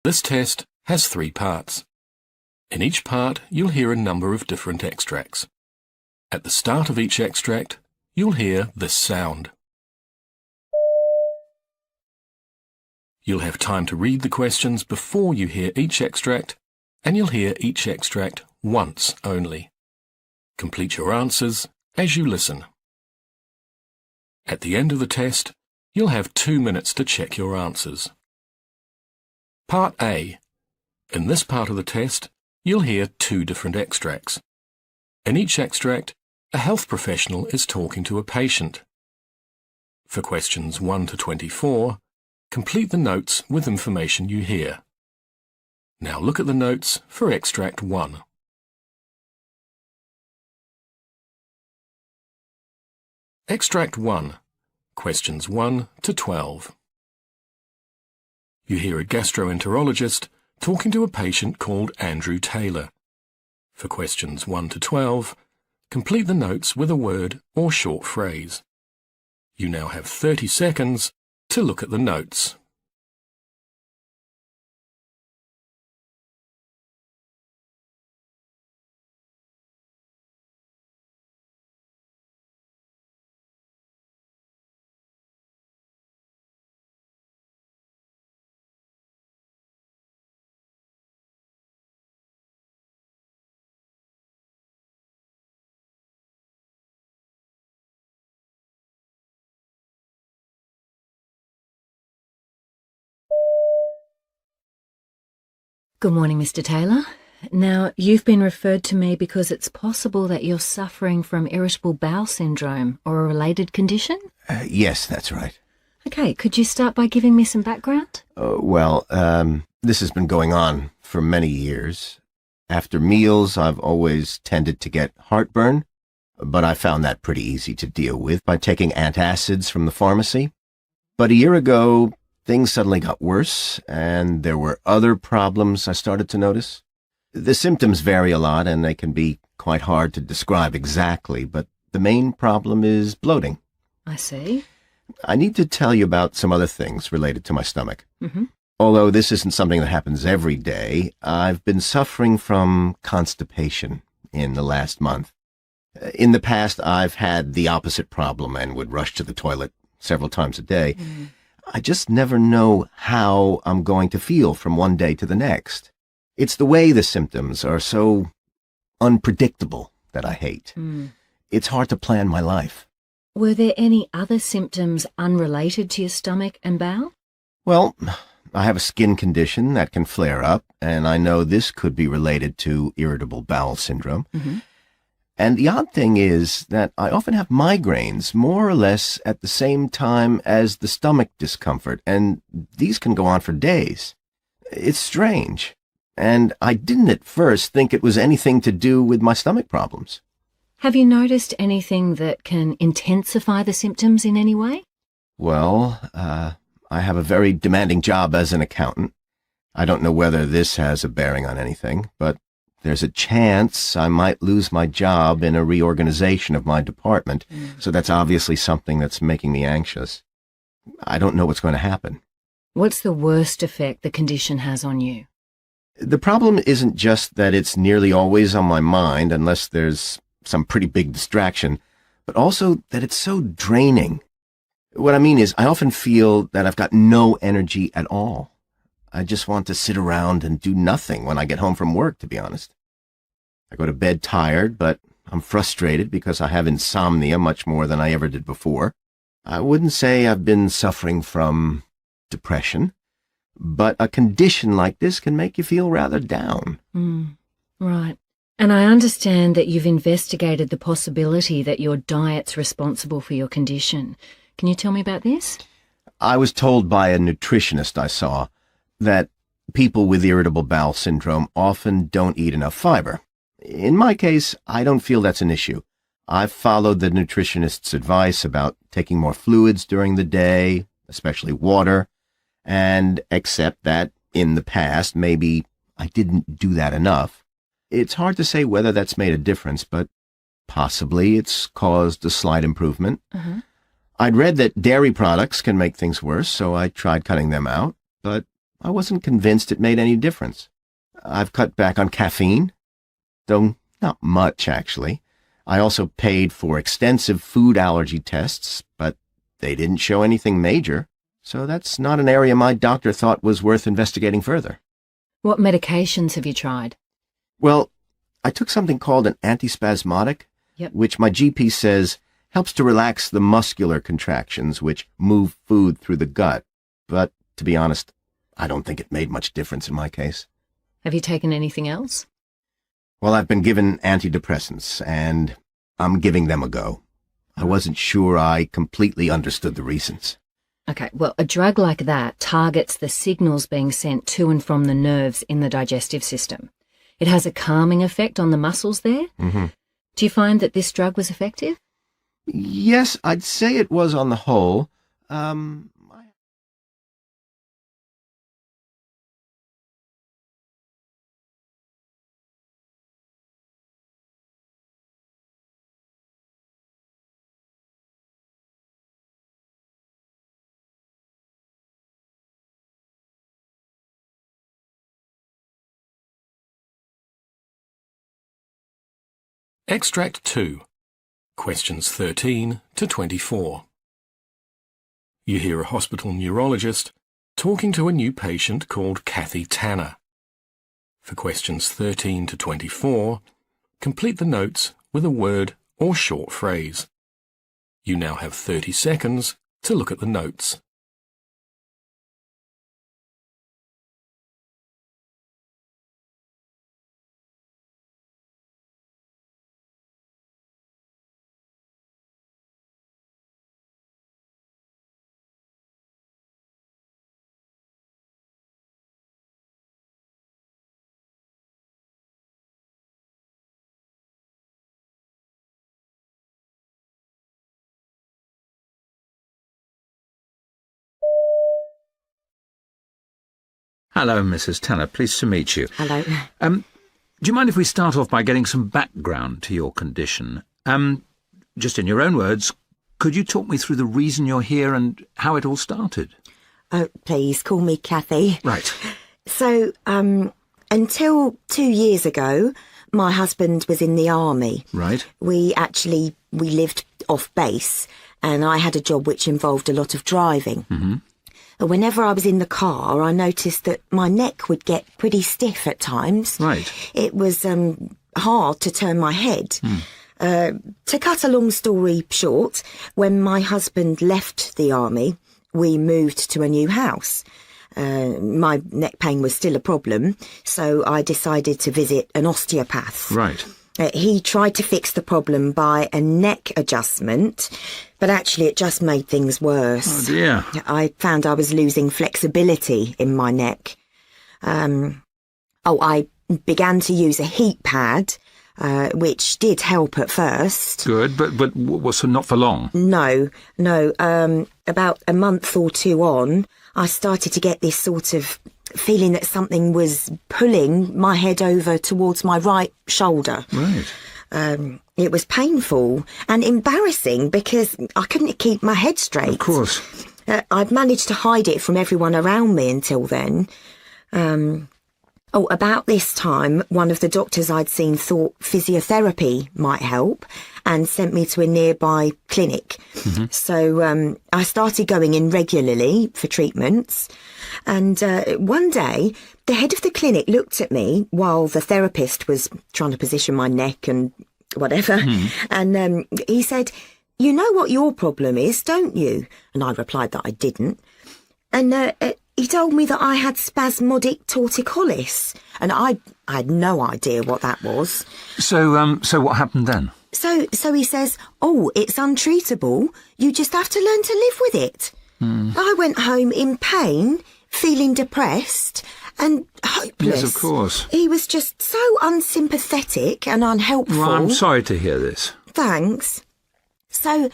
This test has 3 parts. In each part, you'll hear a number of different extracts. At the start of each extract, you'll hear this sound. You'll have time to read the questions before you hear each extract, and you'll hear each extract once only. Complete your answers as you listen. At the end of the test, you'll have 2 minutes to check your answers. Part A. In this part of the test, you'll hear 2 different extracts. In each extract, a health professional is talking to a patient. For questions 1 to 24, complete the notes with information you hear. Now look at the notes for extract 1. Extract 1, questions 1 to 12. You hear a gastroenterologist talking to a patient called Andrew Taylor. For questions 1 to 12, complete the notes with a word or short phrase. You now have 30 seconds to look at the notes. Good morning, Mr. Taylor. Now, you've been referred to me because it's possible that you're suffering from irritable bowel syndrome or a related condition? Yes, that's right. Okay, could you start by giving me some background? This has been going on for many years. After meals, I've always tended to get heartburn, but I found that pretty easy to deal with by taking antacids from the pharmacy. But a year ago, things suddenly got worse, and there were other problems I started to notice. The symptoms vary a lot, and they can be quite hard to describe exactly, but the main problem is bloating. I see. I need to tell you about some other things related to my stomach. Mm-hmm. Although this isn't something that happens every day, I've been suffering from constipation in the last month. In the past, I've had the opposite problem and would rush to the toilet several times a day. I just never know how I'm going to feel from one day to the next. It's the way the symptoms are so unpredictable that I hate. It's hard to plan my life. Were there any other symptoms unrelated to your stomach and bowel? Well, I have a skin condition that can flare up, and I know this could be related to irritable bowel syndrome. Mm-hmm. And the odd thing is that I often have migraines more or less at the same time as the stomach discomfort, and these can go on for days. It's strange, and I didn't at first think it was anything to do with my stomach problems. Have you noticed anything that can intensify the symptoms in any way? Well, I have a very demanding job as an accountant. I don't know whether this has a bearing on anything, but there's a chance I might lose my job in a reorganization of my department, so that's obviously something that's making me anxious. I don't know what's going to happen. What's the worst effect the condition has on you? The problem isn't just that it's nearly always on my mind unless there's some pretty big distraction, but also that it's so draining. What I mean is I often feel that I've got no energy at all. I just want to sit around and do nothing when I get home from work, to be honest. I go to bed tired, but I'm frustrated because I have insomnia much more than I ever did before. I wouldn't say I've been suffering from depression, but a condition like this can make you feel rather down. Right. And I understand that you've investigated the possibility that your diet's responsible for your condition. Can you tell me about this? I was told by a nutritionist I saw that people with irritable bowel syndrome often don't eat enough fiber. In my case, I don't feel that's an issue. I've followed the nutritionist's advice about taking more fluids during the day, especially water, and accept that in the past, maybe I didn't do that enough. It's hard to say whether that's made a difference, but possibly it's caused a slight improvement. I'd read that dairy products can make things worse, so I tried cutting them out, but I wasn't convinced it made any difference. I've cut back on caffeine, though not much, actually. I also paid for extensive food allergy tests, but they didn't show anything major, so that's not an area my doctor thought was worth investigating further. What medications have you tried? Well, I took something called an antispasmodic, which my GP says helps to relax the muscular contractions which move food through the gut. But, to be honest, I don't think it made much difference in my case. Have you taken anything else? Well, I've been given antidepressants, and I'm giving them a go. I wasn't sure I completely understood the reasons. Okay, well, a drug like that targets the signals being sent to and from the nerves in the digestive system. It has a calming effect on the muscles there. Mm-hmm. Do you find that this drug was effective? Yes, I'd say it was on the whole. Extract 2. Questions 13 to 24. You hear a hospital neurologist talking to a new patient called Kathy Tanner. For questions 13 to 24, complete the notes with a word or short phrase. You now have 30 seconds to look at the notes. Hello, Mrs. Tanner. Pleased to meet you. Hello. Do you mind if we start off by getting some background to your condition? Just in your own words, could you talk me through the reason you're here and how it all started? Oh, please, call me Kathy. Right. So, until 2 years ago, my husband was in the army. Right. We lived off base, and I had a job which involved a lot of driving. Mm-hmm. Whenever I was in the car, I noticed that my neck would get pretty stiff at times. Right. It was hard to turn my head. To cut a long story short, when my husband left the army, we moved to a new house. My neck pain was still a problem, so I decided to visit an osteopath. Right. He tried to fix the problem by a neck adjustment, but actually it just made things worse. Oh, dear. I found I was losing flexibility in my neck. I began to use a heat pad, which did help at first. Good, but so not for long? No. About a month or two on, I started to get this sort of feeling that something was pulling my head over towards my right shoulder. Right. It was painful and embarrassing because I couldn't keep my head straight. Of course. I'd managed to hide it from everyone around me until then. About this time, one of the doctors I'd seen thought physiotherapy might help and sent me to a nearby clinic. Mm-hmm. So I started going in regularly for treatments. And one day, the head of the clinic looked at me while the therapist was trying to position my neck and whatever. And he said, "You know what your problem is, don't you?" And I replied that I didn't. And he told me that I had spasmodic torticollis, and I had no idea what that was. So what happened then? So he says, "Oh, it's untreatable. You just have to learn to live with it." I went home in pain, feeling depressed and hopeless. Yes, of course. He was just so unsympathetic and unhelpful. Well, I'm sorry to hear this. Thanks. So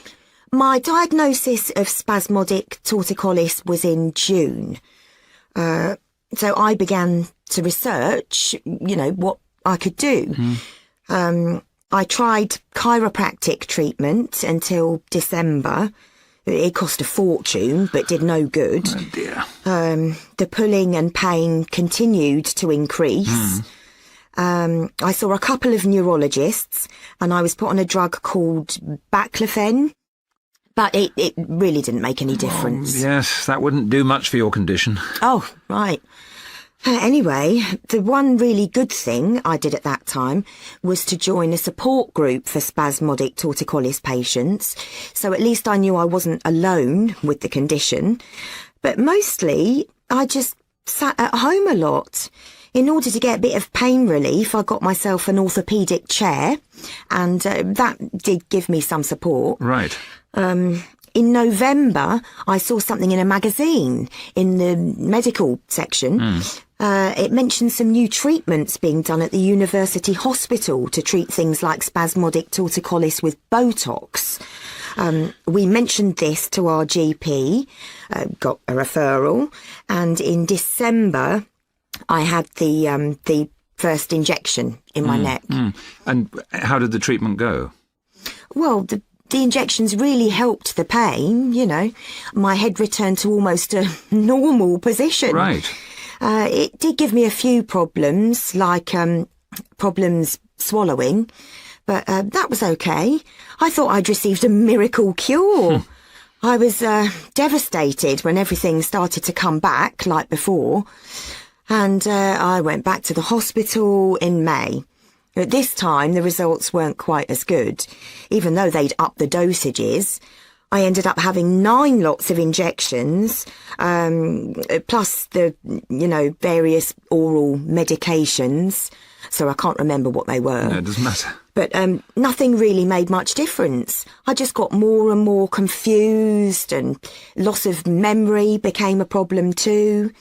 my diagnosis of spasmodic torticollis was in June. So I began to research, what I could do. I tried chiropractic treatment until December. It cost a fortune, but did no good. Oh dear. The pulling and pain continued to increase. I saw a couple of neurologists, and I was put on a drug called baclofen, but it really didn't make any difference. Yes, that wouldn't do much for your condition. Oh, right. Anyway, the one really good thing I did at that time was to join a support group for spasmodic torticollis patients, so at least I knew I wasn't alone with the condition. But mostly, I just sat at home a lot. In order to get a bit of pain relief, I got myself an orthopaedic chair, and that did give me some support. Right. In November, I saw something in a magazine in the medical section. It mentioned some new treatments being done at the university hospital to treat things like spasmodic torticollis with Botox. We mentioned this to our GP, got a referral, and in December, I had the first injection in my neck. And how did the treatment go? Well, the injections really helped the pain, you know. My head returned to almost a normal position. Right. It did give me a few problems, like problems swallowing, but that was okay. I thought I'd received a miracle cure. I was devastated when everything started to come back like before, and I went back to the hospital in May. At this time, the results weren't quite as good. Even though they'd upped the dosages, I ended up having 9 lots of injections, plus the, various oral medications. So I can't remember what they were. No, it doesn't matter. But nothing really made much difference. I just got more and more confused, and loss of memory became a problem too.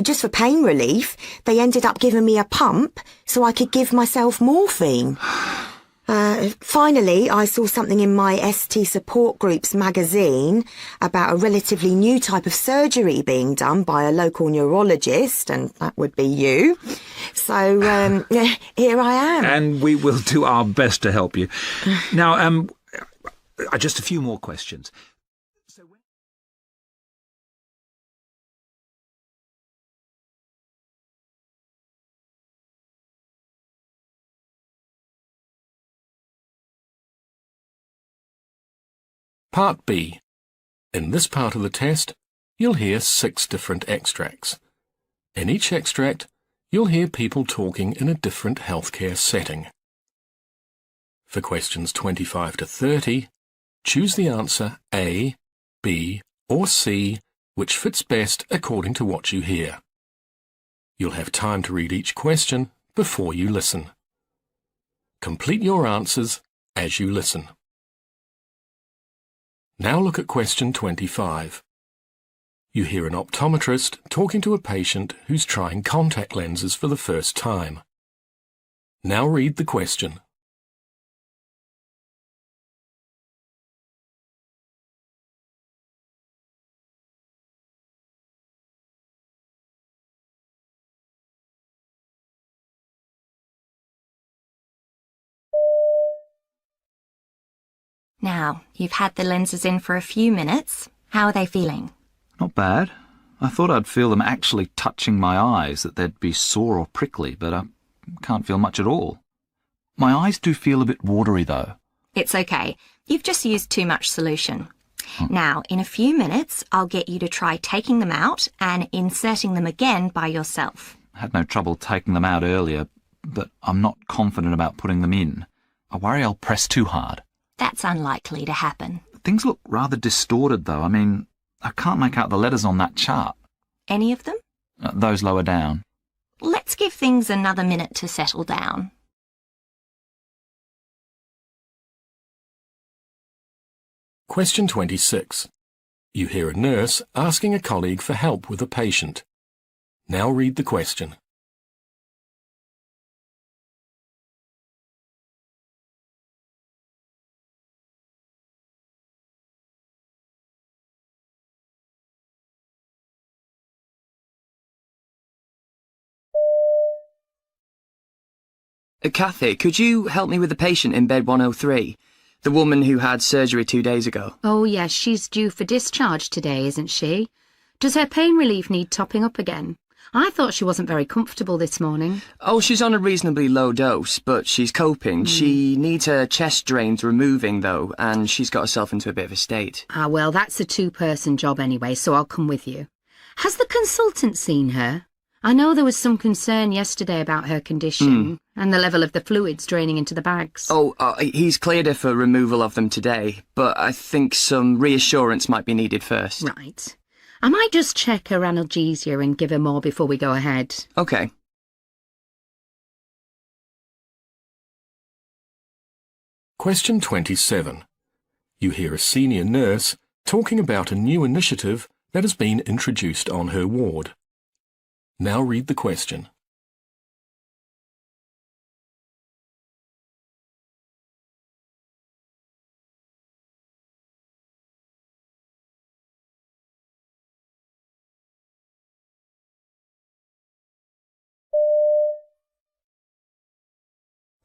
Just for pain relief, they ended up giving me a pump so I could give myself morphine. Finally, I saw something in my ST support group's magazine about a relatively new type of surgery being done by a local neurologist, and that would be you. So, here I am. And we will do our best to help you. Now, just a few more questions. Part B. In this part of the test, you'll hear 6 different extracts. In each extract, you'll hear people talking in a different healthcare setting. For questions 25 to 30, choose the answer A, B, or C, which fits best according to what you hear. You'll have time to read each question before you listen. Complete your answers as you listen. Now look at question 25. You hear an optometrist talking to a patient who's trying contact lenses for the first time. Now read the question. Now, you've had the lenses in for a few minutes. How are they feeling? Not bad. I thought I'd feel them actually touching my eyes, that they'd be sore or prickly, but I can't feel much at all. My eyes do feel a bit watery, though. It's okay. You've just used too much solution. Now, in a few minutes, I'll get you to try taking them out and inserting them again by yourself. I had no trouble taking them out earlier, but I'm not confident about putting them in. I worry I'll press too hard. That's unlikely to happen. Things look rather distorted, though. I mean, I can't make out the letters on that chart. Any of them? Those lower down. Let's give things another minute to settle down. Question 26. You hear a nurse asking a colleague for help with a patient. Now read the question. Kathy, could you help me with the patient in bed 103? The woman who had surgery 2 days ago. Oh, yes, she's due for discharge today, isn't she? Does her pain relief need topping up again? I thought she wasn't very comfortable this morning. Oh, she's on a reasonably low dose, but she's coping. She needs her chest drains removing, though, and she's got herself into a bit of a state. Ah, well, that's a two-person job anyway, so I'll come with you. Has the consultant seen her? I know there was some concern yesterday about her condition and the level of the fluids draining into the bags. Oh, he's cleared her for removal of them today, but I think some reassurance might be needed first. Right. I might just check her analgesia and give her more before we go ahead. Okay. Question 27. You hear a senior nurse talking about a new initiative that has been introduced on her ward. Now read the question.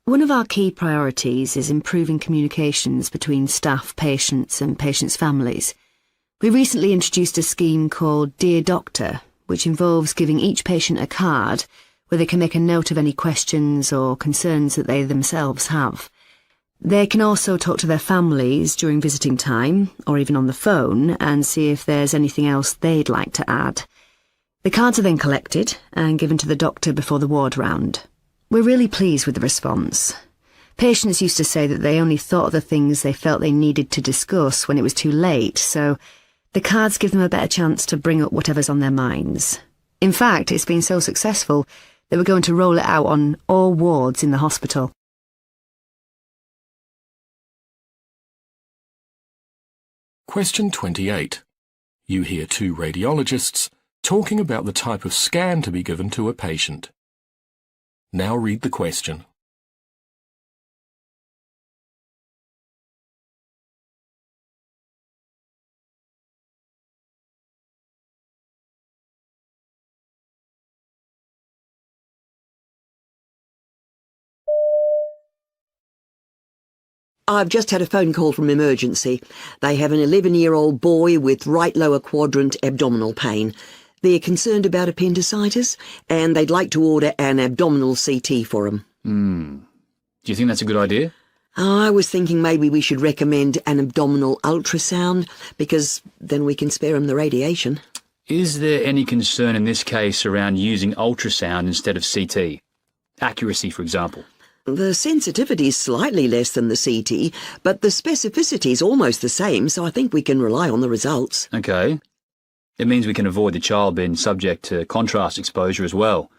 One of our key priorities is improving communications between staff, patients and patients' families. We recently introduced a scheme called Dear Doctor, which involves giving each patient a card where they can make a note of any questions or concerns that they themselves have. They can also talk to their families during visiting time, or even on the phone, and see if there's anything else they'd like to add. The cards are then collected and given to the doctor before the ward round. We're really pleased with the response. Patients used to say that they only thought of the things they felt they needed to discuss when it was too late, so the cards give them a better chance to bring up whatever's on their minds. In fact, it's been so successful that we're going to roll it out on all wards in the hospital. Question 28. You hear two radiologists talking about the type of scan to be given to a patient. Now read the question. I've just had a phone call from emergency. They have an 11-year-old boy with right lower quadrant abdominal pain. They're concerned about appendicitis, and they'd like to order an abdominal CT for him. Do you think that's a good idea? I was thinking maybe we should recommend an abdominal ultrasound, because then we can spare him the radiation. Is there any concern in this case around using ultrasound instead of CT? Accuracy, for example. The sensitivity is slightly less than the CT, but the specificity is almost the same, so I think we can rely on the results. Okay. It means we can avoid the child being subject to contrast exposure as well.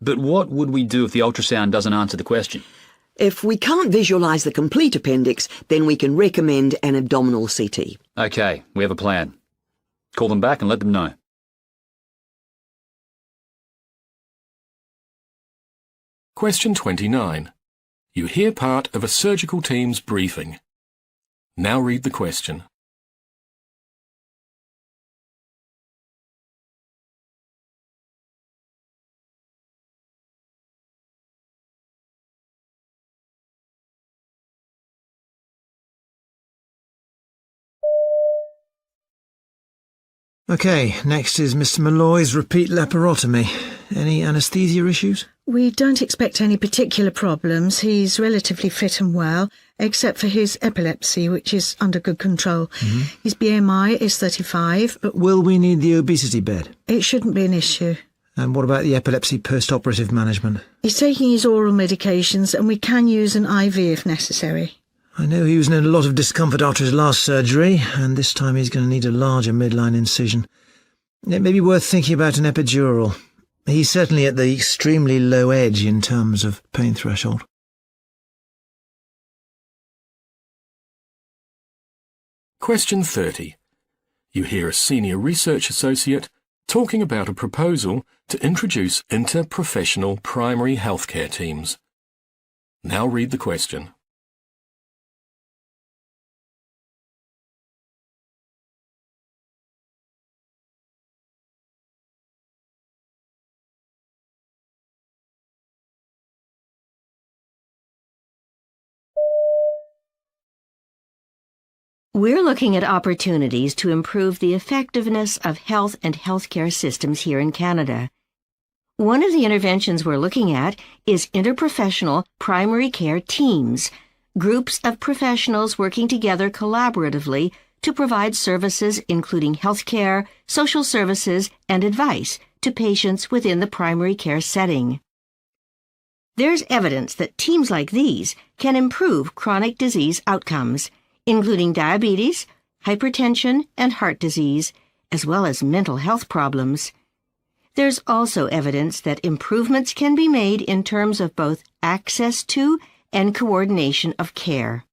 But what would we do if the ultrasound doesn't answer the question? If we can't visualise the complete appendix, then we can recommend an abdominal CT. Okay, we have a plan. Call them back and let them know. Question 29. You hear part of a surgical team's briefing. Now read the question. OK, next is Mr. Malloy's repeat laparotomy. Any anaesthesia issues? We don't expect any particular problems. He's relatively fit and well, except for his epilepsy, which is under good control. His BMI is 35. Will we need the obesity bed? It shouldn't be an issue. And what about the epilepsy post-operative management? He's taking his oral medications, and we can use an IV if necessary. I know he was in a lot of discomfort after his last surgery, and this time he's going to need a larger midline incision. It may be worth thinking about an epidural. He's certainly at the extremely low edge in terms of pain threshold. Question 30. You hear a senior research associate talking about a proposal to introduce interprofessional primary healthcare teams. Now read the question. We're looking at opportunities to improve the effectiveness of health and healthcare systems here in Canada. One of the interventions we're looking at is interprofessional primary care teams, groups of professionals working together collaboratively to provide services including healthcare, social services, and advice to patients within the primary care setting. There's evidence that teams like these can improve chronic disease outcomes, including diabetes, hypertension, and heart disease, as well as mental health problems. There's also evidence that improvements can be made in terms of both access to and coordination of care.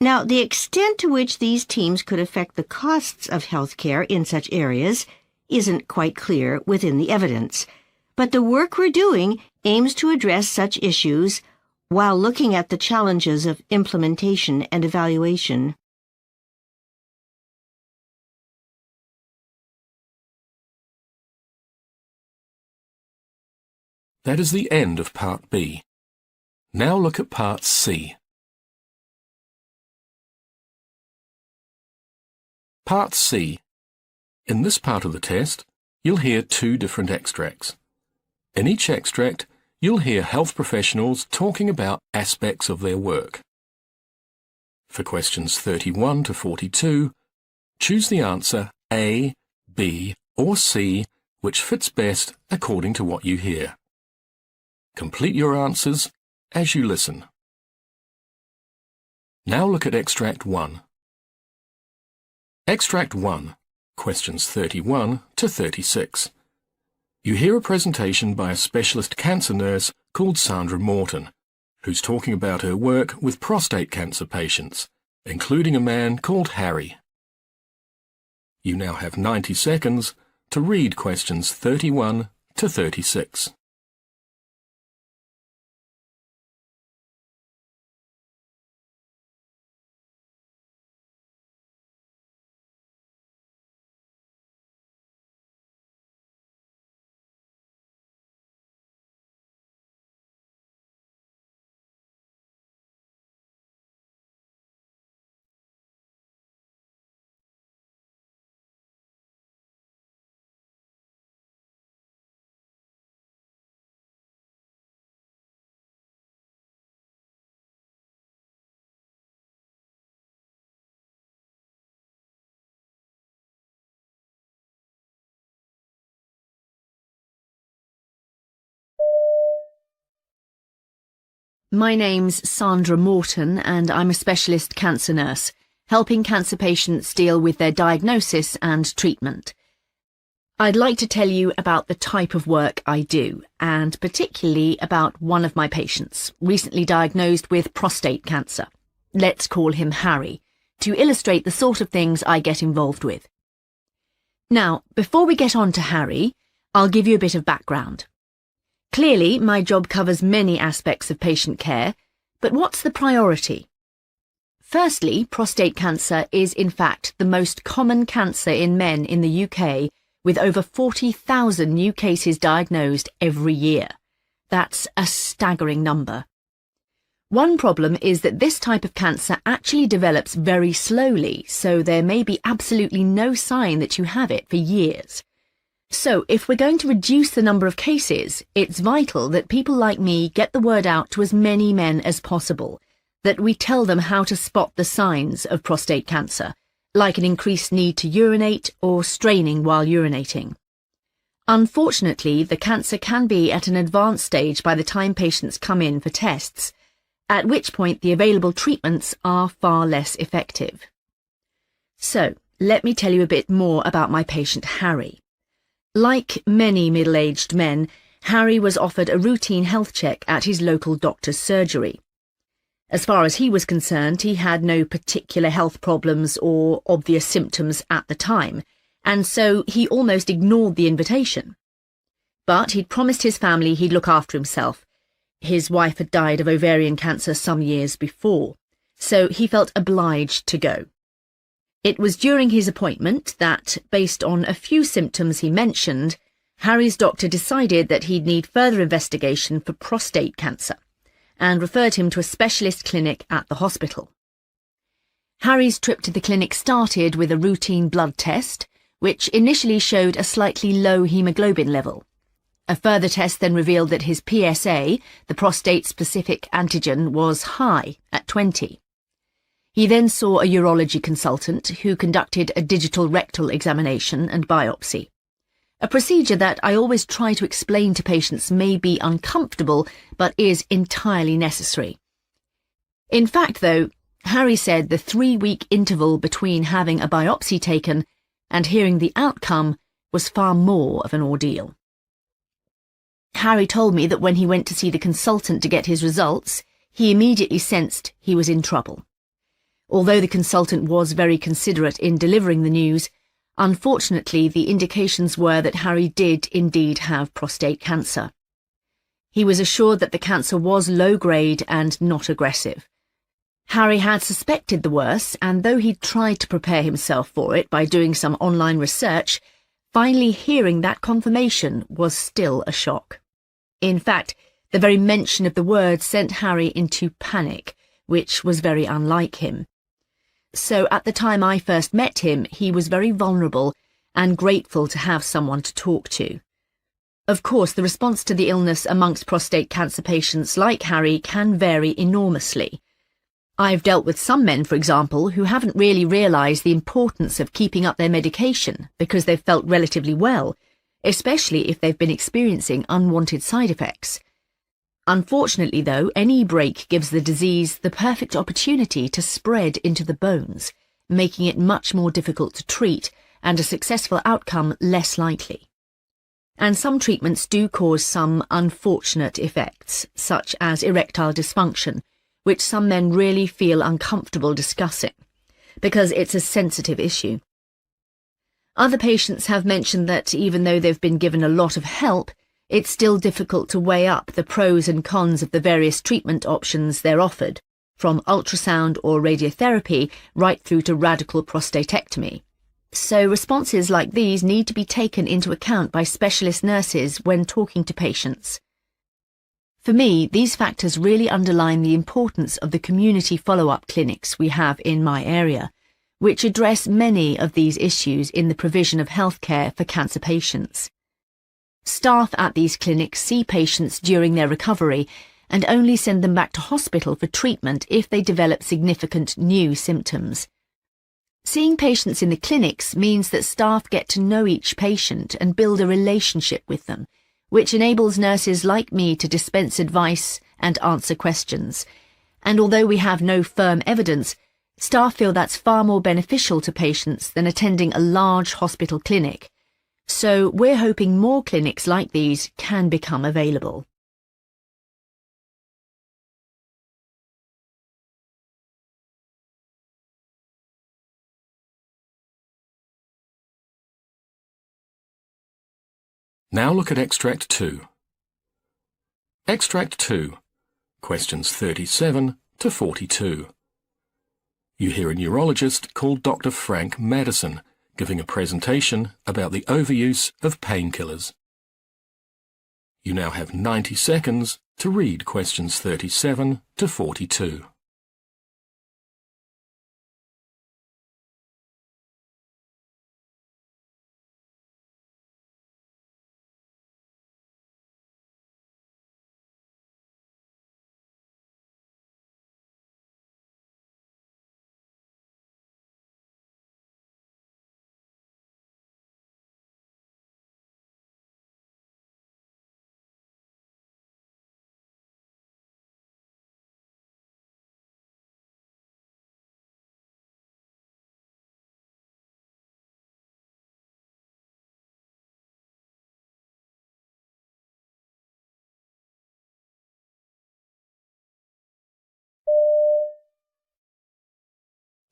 Now, the extent to which these teams could affect the costs of healthcare in such areas isn't quite clear within the evidence, but the work we're doing aims to address such issues while looking at the challenges of implementation and evaluation. That is the end of Part B. Now look at Part C. Part C. In this part of the test, you'll hear two different extracts. In each extract, you'll hear health professionals talking about aspects of their work. For questions 31 to 42, choose the answer A, B, or C, which fits best according to what you hear. Complete your answers as you listen. Now look at Extract 1. Extract 1, questions 31 to 36. You hear a presentation by a specialist cancer nurse called Sandra Morton, who's talking about her work with prostate cancer patients, including a man called Harry. You now have 90 seconds to read questions 31 to 36. My name's Sandra Morton and I'm a specialist cancer nurse, helping cancer patients deal with their diagnosis and treatment. I'd like to tell you about the type of work I do, and particularly about one of my patients, recently diagnosed with prostate cancer. Let's call him Harry, to illustrate the sort of things I get involved with. Now, before we get on to Harry, I'll give you a bit of background. Clearly, my job covers many aspects of patient care, but what's the priority? Firstly, prostate cancer is in fact the most common cancer in men in the UK, with over 40,000 new cases diagnosed every year. That's a staggering number. One problem is that this type of cancer actually develops very slowly, so there may be absolutely no sign that you have it for years. So, if we're going to reduce the number of cases, it's vital that people like me get the word out to as many men as possible, that we tell them how to spot the signs of prostate cancer, like an increased need to urinate or straining while urinating. Unfortunately, the cancer can be at an advanced stage by the time patients come in for tests, at which point the available treatments are far less effective. So, let me tell you a bit more about my patient Harry. Like many middle-aged men, Harry was offered a routine health check at his local doctor's surgery. As far as he was concerned, he had no particular health problems or obvious symptoms at the time, and so he almost ignored the invitation. But he'd promised his family he'd look after himself. His wife had died of ovarian cancer some years before, so he felt obliged to go. It was during his appointment that, based on a few symptoms he mentioned, Harry's doctor decided that he'd need further investigation for prostate cancer and referred him to a specialist clinic at the hospital. Harry's trip to the clinic started with a routine blood test, which initially showed a slightly low haemoglobin level. A further test then revealed that his PSA, the prostate-specific antigen, was high at 20. He then saw a urology consultant who conducted a digital rectal examination and biopsy, a procedure that I always try to explain to patients may be uncomfortable but is entirely necessary. In fact, though, Harry said the 3-week interval between having a biopsy taken and hearing the outcome was far more of an ordeal. Harry told me that when he went to see the consultant to get his results, he immediately sensed he was in trouble. Although the consultant was very considerate in delivering the news, unfortunately the indications were that Harry did indeed have prostate cancer. He was assured that the cancer was low-grade and not aggressive. Harry had suspected the worst, and though he'd tried to prepare himself for it by doing some online research, finally hearing that confirmation was still a shock. In fact, the very mention of the word sent Harry into panic, which was very unlike him. So at the time I first met him, he was very vulnerable and grateful to have someone to talk to. Of course, the response to the illness amongst prostate cancer patients like Harry can vary enormously. I've dealt with some men, for example, who haven't really realised the importance of keeping up their medication because they've felt relatively well, especially if they've been experiencing unwanted side effects. Unfortunately, though, any break gives the disease the perfect opportunity to spread into the bones, making it much more difficult to treat and a successful outcome less likely. And some treatments do cause some unfortunate effects, such as erectile dysfunction, which some men really feel uncomfortable discussing, because it's a sensitive issue. Other patients have mentioned that even though they've been given a lot of help, it's still difficult to weigh up the pros and cons of the various treatment options they're offered, from ultrasound or radiotherapy right through to radical prostatectomy. So responses like these need to be taken into account by specialist nurses when talking to patients. For me, these factors really underline the importance of the community follow-up clinics we have in my area, which address many of these issues in the provision of healthcare for cancer patients. Staff at these clinics see patients during their recovery and only send them back to hospital for treatment if they develop significant new symptoms. Seeing patients in the clinics means that staff get to know each patient and build a relationship with them, which enables nurses like me to dispense advice and answer questions. And although we have no firm evidence, staff feel that's far more beneficial to patients than attending a large hospital clinic. So we're hoping more clinics like these can become available. Now look at Extract 2. Extract 2, questions 37 to 42. You hear a neurologist called Dr. Frank Madison giving a presentation about the overuse of painkillers. You now have 90 seconds to read questions 37 to 42.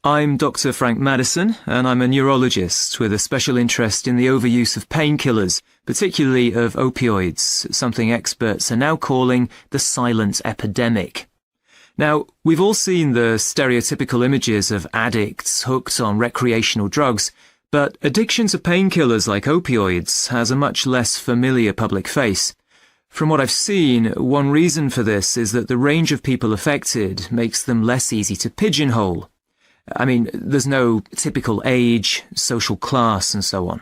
I'm Dr. Frank Madison, and I'm a neurologist with a special interest in the overuse of painkillers, particularly of opioids, something experts are now calling the silent epidemic. Now, we've all seen the stereotypical images of addicts hooked on recreational drugs, but addiction to painkillers like opioids has a much less familiar public face. From what I've seen, one reason for this is that the range of people affected makes them less easy to pigeonhole. I mean, there's no typical age, social class, and so on.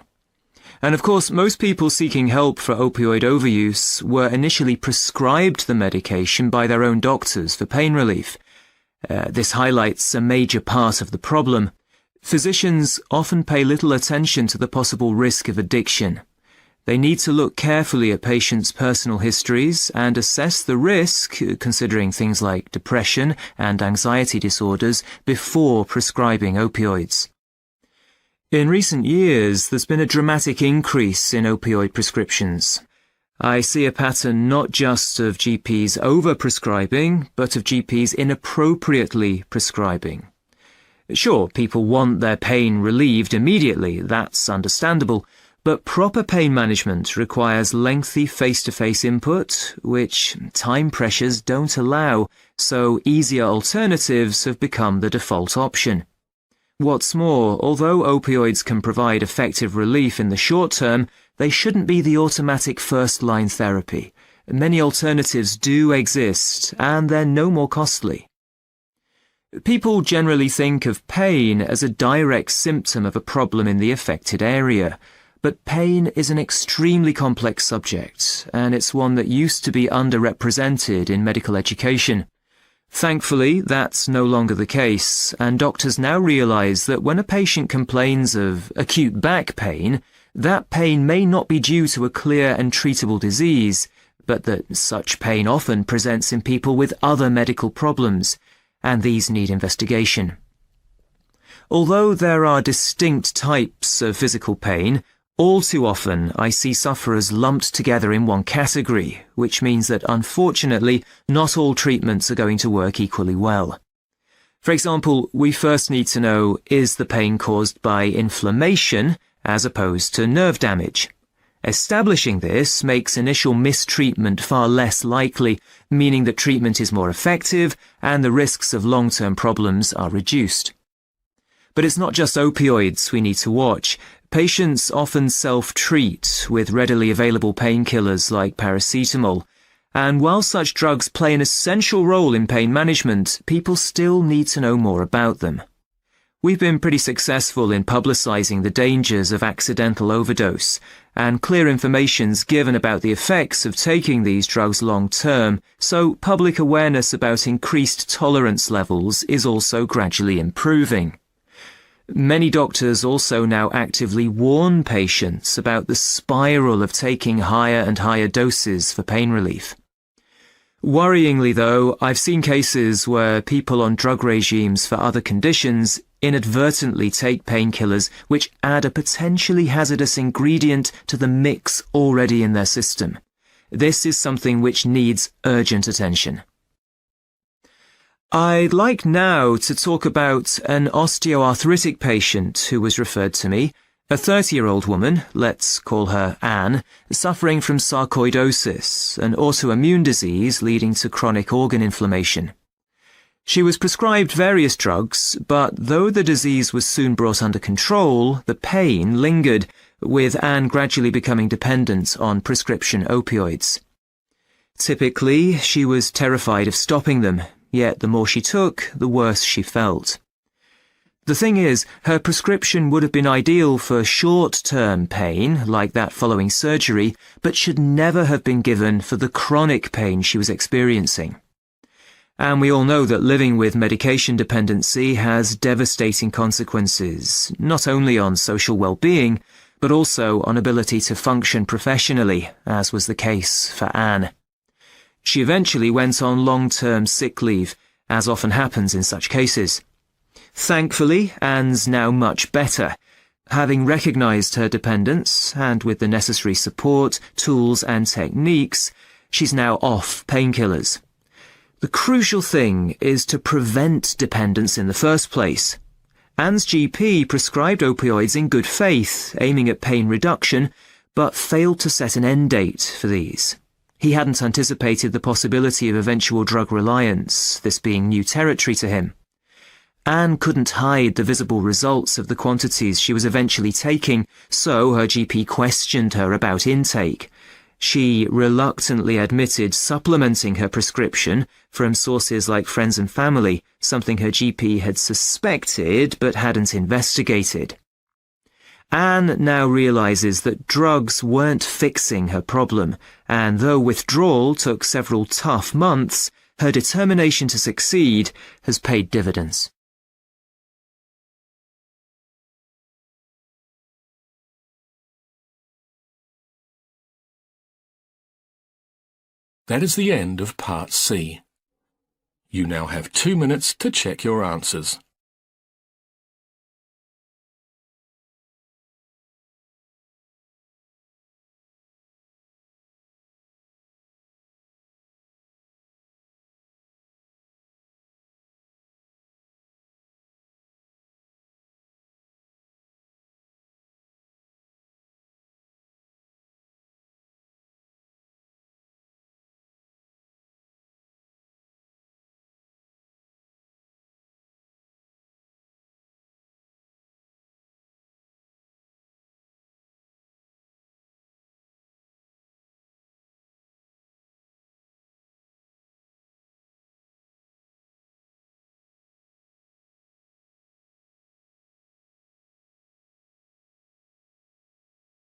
And of course, most people seeking help for opioid overuse were initially prescribed the medication by their own doctors for pain relief. This highlights a major part of the problem. Physicians often pay little attention to the possible risk of addiction. They need to look carefully at patients' personal histories and assess the risk, considering things like depression and anxiety disorders, before prescribing opioids. In recent years, there's been a dramatic increase in opioid prescriptions. I see a pattern not just of GPs over-prescribing, but of GPs inappropriately prescribing. Sure, people want their pain relieved immediately, that's understandable, but proper pain management requires lengthy face-to-face input, which time pressures don't allow, so easier alternatives have become the default option. What's more, although opioids can provide effective relief in the short term, they shouldn't be the automatic first-line therapy. Many alternatives do exist, and they're no more costly. People generally think of pain as a direct symptom of a problem in the affected area. But pain is an extremely complex subject, and it's one that used to be underrepresented in medical education. Thankfully, that's no longer the case, and doctors now realize that when a patient complains of acute back pain, that pain may not be due to a clear and treatable disease, but that such pain often presents in people with other medical problems, and these need investigation. Although there are distinct types of physical pain, all too often, I see sufferers lumped together in one category, which means that, unfortunately, not all treatments are going to work equally well. For example, we first need to know, is the pain caused by inflammation as opposed to nerve damage? Establishing this makes initial mistreatment far less likely, meaning that treatment is more effective and the risks of long-term problems are reduced. But it's not just opioids we need to watch. Patients often self-treat with readily available painkillers like paracetamol, and while such drugs play an essential role in pain management, people still need to know more about them. We've been pretty successful in publicizing the dangers of accidental overdose, and clear information's given about the effects of taking these drugs long-term, so public awareness about increased tolerance levels is also gradually improving. Many doctors also now actively warn patients about the spiral of taking higher and higher doses for pain relief. Worryingly, though, I've seen cases where people on drug regimes for other conditions inadvertently take painkillers which add a potentially hazardous ingredient to the mix already in their system. This is something which needs urgent attention. I'd like now to talk about an osteoarthritic patient who was referred to me, a 30-year-old woman, let's call her Anne, suffering from sarcoidosis, an autoimmune disease leading to chronic organ inflammation. She was prescribed various drugs, but though the disease was soon brought under control, the pain lingered, with Anne gradually becoming dependent on prescription opioids. Typically, she was terrified of stopping them, yet the more she took, the worse she felt. The thing is, her prescription would have been ideal for short-term pain, like that following surgery, but should never have been given for the chronic pain she was experiencing. And we all know that living with medication dependency has devastating consequences, not only on social well-being, but also on ability to function professionally, as was the case for Anne. She eventually went on long-term sick leave, as often happens in such cases. Thankfully, Anne's now much better. Having recognised her dependence, and with the necessary support, tools and techniques, she's now off painkillers. The crucial thing is to prevent dependence in the first place. Anne's GP prescribed opioids in good faith, aiming at pain reduction, but failed to set an end date for these. He hadn't anticipated the possibility of eventual drug reliance, this being new territory to him. Anne couldn't hide the visible results of the quantities she was eventually taking, so her GP questioned her about intake. She reluctantly admitted supplementing her prescription from sources like friends and family, something her GP had suspected but hadn't investigated. Anne now realises that drugs weren't fixing her problem, and though withdrawal took several tough months, her determination to succeed has paid dividends. That is the end of Part C. You now have 2 minutes to check your answers.